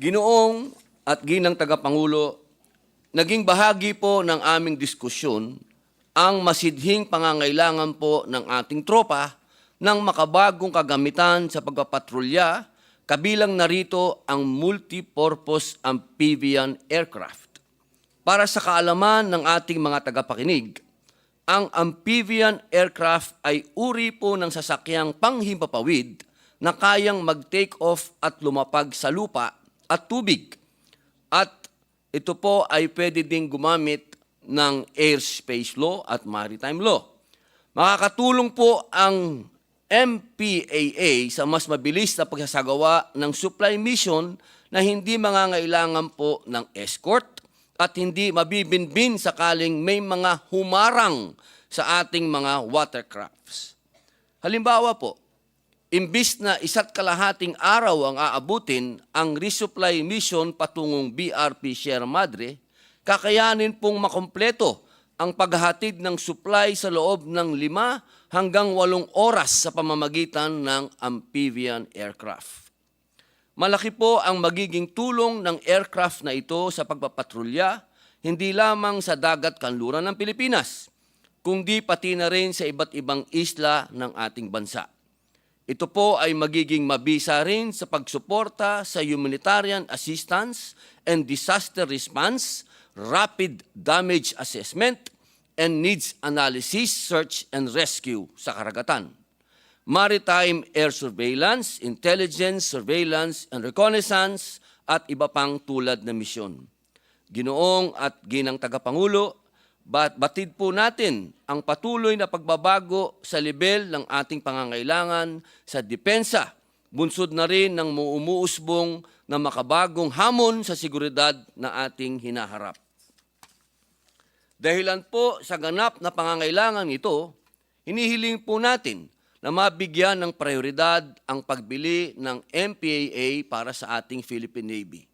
Ginoong at ginang tagapangulo, naging bahagi po ng aming diskusyon ang masidhing pangangailangan po ng ating tropa ng makabagong kagamitan sa pagpapatrolya, kabilang narito ang multipurpose amphibian aircraft. Para sa kaalaman ng ating mga tagapakinig, ang amphibian aircraft ay uri po ng sasakyang panghimpapawid na kayang mag-take off at lumapag sa lupa at tubig. At ito po ay pwede ding gumamit ng airspace law at maritime law. Makakatulong po ang MPAA sa mas mabilis na pagsasagawa ng supply mission na hindi mangangailangan po ng escort at hindi mabibinbin sakaling may mga humarang sa ating mga watercrafts. Halimbawa po, imbis na 1.5 araw ang aabutin ang resupply mission patungong BRP Sierra Madre, kakayanin pong makompleto ang paghahatid ng supply sa loob ng 5 hanggang 8 oras sa pamamagitan ng amphibian aircraft. Malaki po ang magiging tulong ng aircraft na ito sa pagpapatrolya, hindi lamang sa dagat kanluran ng Pilipinas, kundi pati na rin sa iba't ibang isla ng ating bansa. Ito po ay magiging mabisa rin sa pagsuporta sa humanitarian assistance and disaster response, rapid damage assessment, and needs analysis, search and rescue sa karagatan. Maritime air surveillance, intelligence, surveillance and reconnaissance at iba pang tulad na misyon. Ginoong at ginang tagapangulo, batid po natin ang patuloy na pagbabago sa level ng ating pangangailangan sa depensa, bunsod na rin ng umuusbong na makabagong hamon sa seguridad na ating hinaharap. Dahilan po sa ganap na pangangailangan ito, hinihiling po natin na mabigyan ng prioridad ang pagbili ng MPAA para sa ating Philippine Navy.